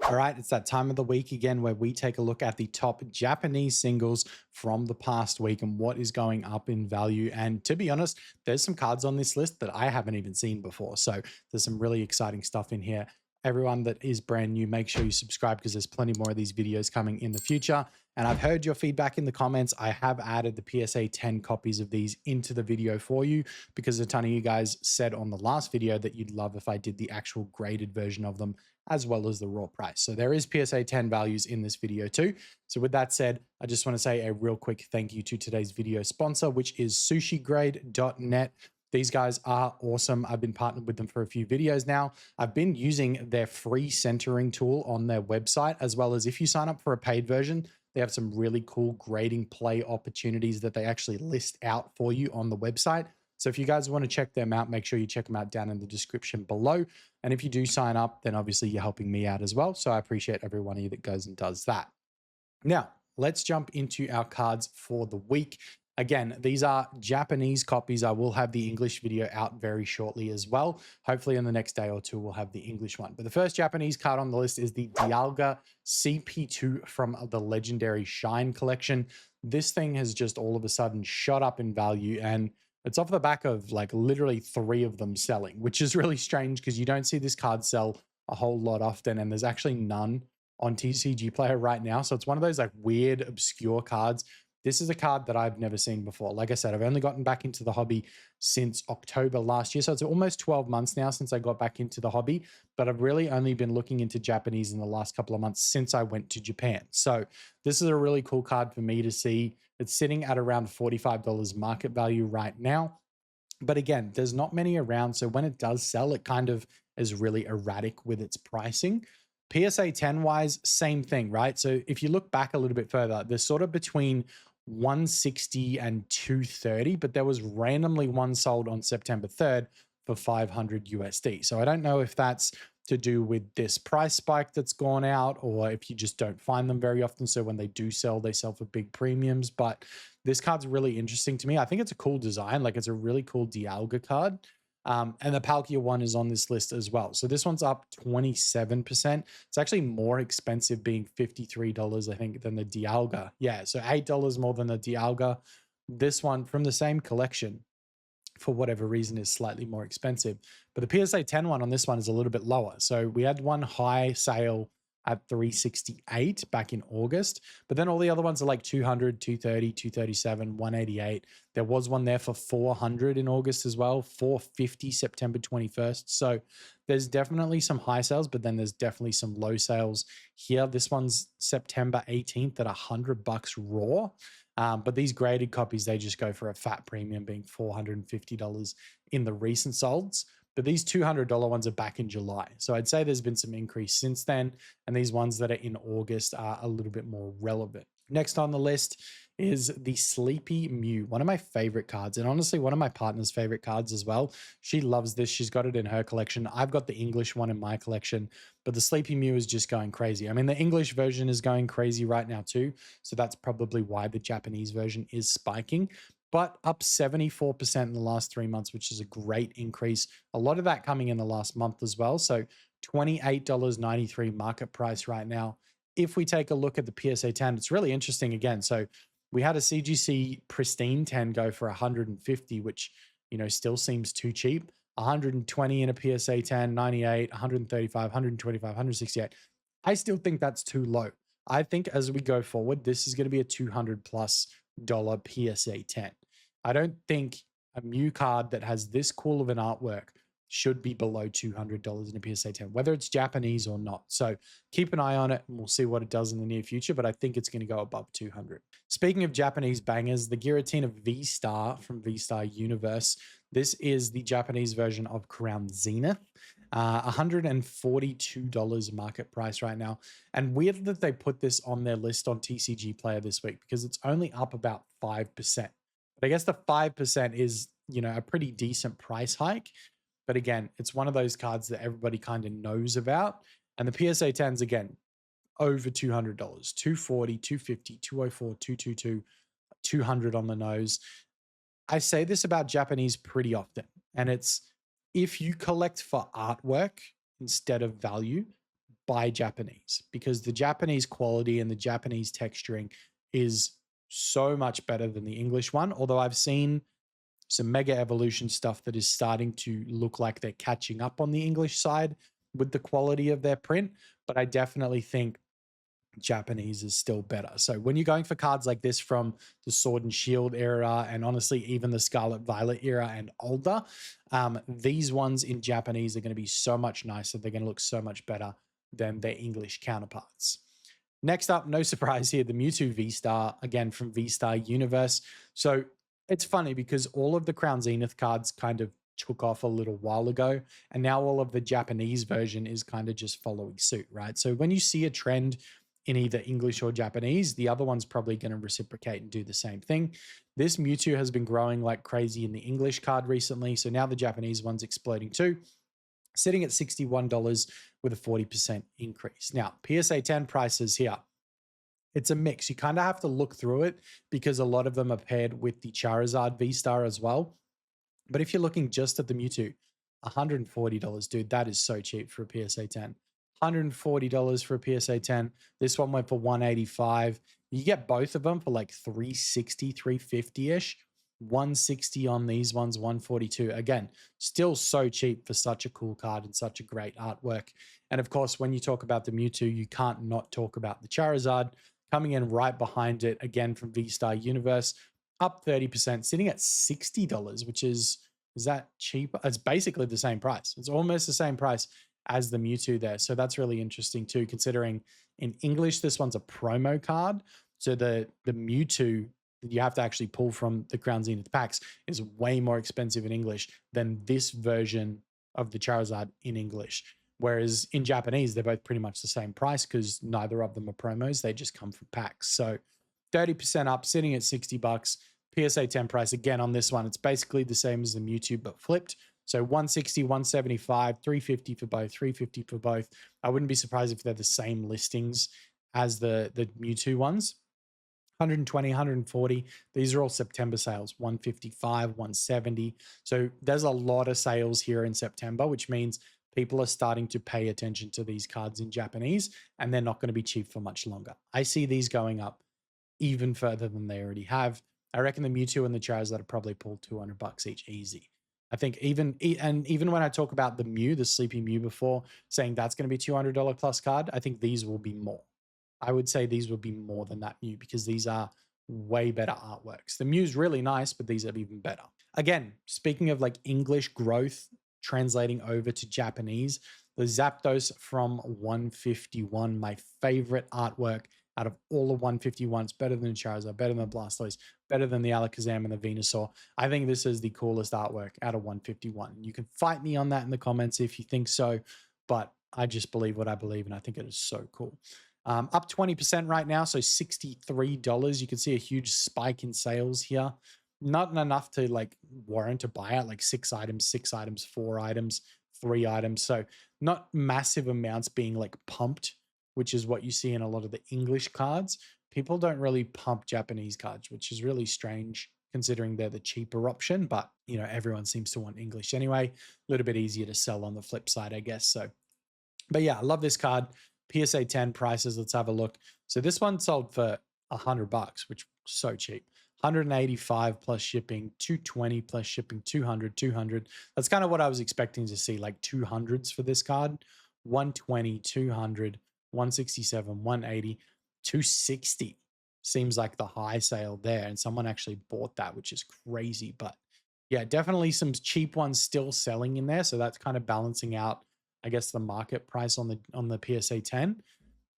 All right, it's that time of the week again where we take a look at the top Japanese singles from the past week and what is going up in value. And to be honest, there's some cards on this list that I haven't even seen before. So there's some really exciting stuff in here. Everyone that is brand new, make sure you subscribe because there's plenty more of these videos coming in the future. And I've heard your feedback in the comments. I have added the PSA 10 copies of these into the video for you because a ton of you guys said on the last video that you'd love if I did the actual graded version of them as well as the raw price. So there is PSA 10 values in this video too. So with that said, I just want to say a real quick thank you to today's video sponsor, which is sushigrade.net. These guys are awesome. I've been partnered with them for a few videos now. I've been using their free centering tool on their website, as well as if you sign up for a paid version, they have some really cool grading play opportunities that they actually list out for you on the website. So if you guys want to check them out, make sure you check them out down in the description below. And if you do sign up, then obviously you're helping me out as well. So I appreciate every one of you that goes and does that. Now, let's jump into our cards for the week. Again, these are Japanese copies. I will have the English video out very shortly as well. Hopefully in the next day or two, we'll have the English one. But the first Japanese card on the list is the Dialga CP2 from the legendary Shine collection. This thing has just all of a sudden shot up in value, and it's off the back of like literally 3 of them selling, which is really strange because you don't see this card sell a whole lot often. And there's actually none on TCG Player right now. So it's one of those like weird, obscure cards. This is a card that I've never seen before. Like I said, I've only gotten back into the hobby since October last year. So it's almost 12 months now since I got back into the hobby, but I've really only been looking into Japanese in the last couple of months since I went to Japan. So this is a really cool card for me to see. It's sitting at around $45 market value right now. But again, there's not many around. So when it does sell, it kind of is really erratic with its pricing. PSA 10 wise, same thing, right? So if you look back a little bit further, they're sort of between 160 and 230, but there was randomly one sold on September 3rd for 500 USD. So I don't know if that's to do with this price spike that's gone out, or if you just don't find them very often. So when they do sell, they sell for big premiums. But this card's really interesting to me. I think it's a cool design. Like it's a really cool Dialga card. And the Palkia one is on this list as well. So this one's up 27%. It's actually more expensive, being $53, I think, than the Dialga. Yeah, so $8 more than the Dialga. This one from the same collection, for whatever reason, is slightly more expensive. But the PSA 10 one on this one is a little bit lower. So we had one high sale at 368 back in August, but then all the other ones are like 200, 230, 237, 188. There was one there for 400 in August as well, 450 September 21st. So there's definitely some high sales, but then there's definitely some low sales here. This one's September 18th at $100 raw. But these graded copies, they just go for a fat premium, being $450 in the recent solds. But these $200 ones are back in July. So I'd say there's been some increase since then. And these ones that are in August are a little bit more relevant. Next on the list is the Sleepy Mew, one of my favorite cards, and honestly, one of my partner's favorite cards as well. She loves this. She's got it in her collection. I've got the English one in my collection, but the Sleepy Mew is just going crazy. I mean, the English version is going crazy right now too. So that's probably why the Japanese version is spiking, but up 74% in the last 3 months, which is a great increase. A lot of that coming in the last month as well. So $28.93 market price right now. If we take a look at the PSA 10, it's really interesting again. So we had a CGC Pristine 10 go for 150, which, you know, still seems too cheap. 120 in a PSA 10, 98, 135, 125, 168. I still think that's too low. I think as we go forward, this is going to be a $200+ PSA 10. I don't think a Mew card that has this cool of an artwork should be below $200 in a PSA 10, whether it's Japanese or not. So keep an eye on it and we'll see what it does in the near future, but I think it's going to go above 200. Speaking of Japanese bangers, the Giratina V-Star from V-Star Universe. This is the Japanese version of Crown Zenith. $142 market price right now. And weird that they put this on their list on TCG Player this week because it's only up about 5%. But I guess the 5% is, you know, a pretty decent price hike. But again, it's one of those cards that everybody kind of knows about. And the PSA 10s, again, over $200, 240, 250, 204, 222, 200 on the nose. I say this about Japanese pretty often, and it's if you collect for artwork instead of value, buy Japanese because the Japanese quality and the Japanese texturing is so much better than the English one. Although I've seen some Mega Evolution stuff that is starting to look like they're catching up on the English side with the quality of their print. But I definitely think Japanese is still better. So when you're going for cards like this from the Sword and Shield era, and honestly, even the Scarlet Violet era and older, these ones in Japanese are going to be so much nicer. They're going to look so much better than their English counterparts. Next up, no surprise here, the Mewtwo V-Star, again from V-Star Universe. So it's funny because all of the Crown Zenith cards kind of took off a little while ago, and now all of the Japanese version is kind of just following suit, right? So when you see a trend in either English or Japanese, the other one's probably going to reciprocate and do the same thing. This Mewtwo has been growing like crazy in the English card recently, so now the Japanese one's exploding too, sitting at $61 with a 40% increase. Now, PSA 10 prices here. It's a mix. You kind of have to look through it because a lot of them are paired with the Charizard V-Star as well. But if you're looking just at the Mewtwo, $140, dude, that is so cheap for a PSA 10. $140 for a PSA 10. This one went for 185. You get both of them for like 360, 350-ish. 160 on these ones, 142. Again, still so cheap for such a cool card and such a great artwork. And of course, when you talk about the Mewtwo, you can't not talk about the Charizard coming in right behind it again from V-Star Universe, up 30%, sitting at $60, which is that cheap? It's basically the same price. It's almost the same price as the Mewtwo there. So that's really interesting too, considering in English, this one's a promo card. So the Mewtwo that you have to actually pull from the Crown Zenith packs is way more expensive in English than this version of the Charizard in English. Whereas in Japanese, they're both pretty much the same price because neither of them are promos. They just come from packs. So 30% up, sitting at $60. PSA 10 price again on this one. It's basically the same as the Mewtwo, but flipped. So 160, 175, 350 for both, 350 for both. I wouldn't be surprised if they're the same listings as the Mewtwo ones. 120, 140. These are all September sales, 155, 170. So there's a lot of sales here in September, which means people are starting to pay attention to these cards in Japanese, and they're not going to be cheap for much longer. I see these going up even further than they already have. I reckon the Mewtwo and the Charizard have probably pulled $200 each easy. I think even when I talk about the Mew, the Sleepy Mew before, saying that's going to be $200 plus card, I think these will be more. I would say these would be more than that Mew because these are way better artworks. The Mew's really nice, but these are even better. Again, speaking of like English growth translating over to Japanese, the Zapdos from 151, my favorite artwork out of all of 151s, better than Charizard, better than Blastoise, better than the Alakazam and the Venusaur. I think this is the coolest artwork out of 151. You can fight me on that in the comments if you think so, but I just believe what I believe, and I think it is so cool. Up 20% right now, so $63. You can see a huge spike in sales here. Not enough to like warrant to buy it, like 6 items, 4 items, 3 items. So not massive amounts being like pumped, which is what you see in a lot of the English cards. People don't really pump Japanese cards, which is really strange considering they're the cheaper option, but you know, everyone seems to want English anyway. A little bit easier to sell on the flip side, I guess. So, but yeah, I love this card. PSA 10 prices, let's have a look. So this one sold for $100, which was so cheap. 185 plus shipping, 220 plus shipping, 200. That's kind of what I was expecting to see, like 200s for this card. 120, 200, 167, 180, 260 seems like the high sale there, and someone actually bought that, which is crazy. But yeah, definitely some cheap ones still selling in there, so that's kind of balancing out, I guess, the market price on the PSA 10.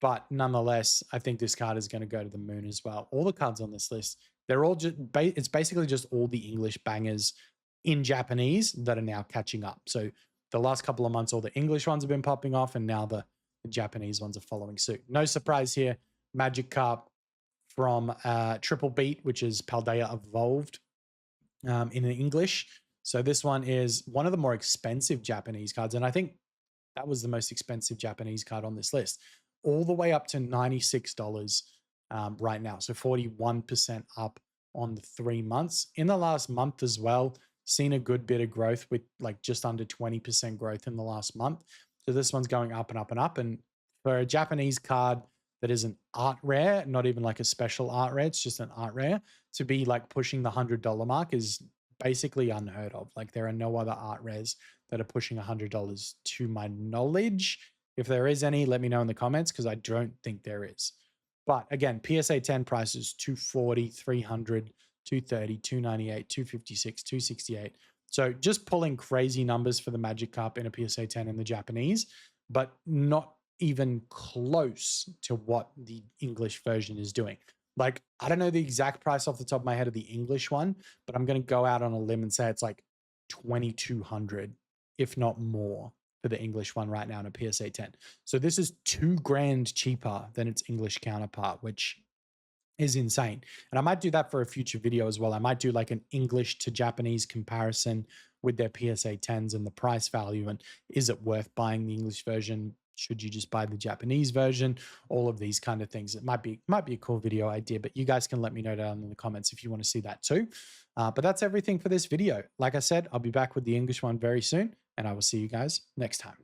But nonetheless, I think this card is going to go to the moon as well. All the cards on this list, they're all just, it's basically just all the English bangers in Japanese that are now catching up. So the last couple of months, all the English ones have been popping off, and now the Japanese ones are following suit. No surprise here. Magikarp from Triple Beat, which is Paldea Evolved in English. So this one is one of the more expensive Japanese cards, and I think that was the most expensive Japanese card on this list, all the way up to $96 right now. So 41% up on the 3 months. In the last month as well, seen a good bit of growth with like just under 20% growth in the last month. So this one's going up and up and up. And for a Japanese card that is an art rare, not even like a special art rare, it's just an art rare, to be like pushing the $100 mark is basically unheard of. Like there are no other art rares that are pushing $100 to my knowledge. If there is any, let me know in the comments because I don't think there is. But again, PSA 10 prices 240, 300, 230, 298, 256, 268. So just pulling crazy numbers for the Magic Cup in a PSA 10 in the Japanese, but not even close to what the English version is doing. Like, I don't know the exact price off the top of my head of the English one, but I'm going to go out on a limb and say it's like 2,200, if not more, for the English one right now in a PSA 10. So this is $2,000 cheaper than its English counterpart, which is insane. And I might do that for a future video as well. I might do like an English to Japanese comparison with their PSA 10s and the price value. And is it worth buying the English version? Should you just buy the Japanese version? All of these kind of things. It might be a cool video idea, but you guys can let me know down in the comments if you want to see that too. But that's everything for this video. Like I said, I'll be back with the English one very soon, and I will see you guys next time.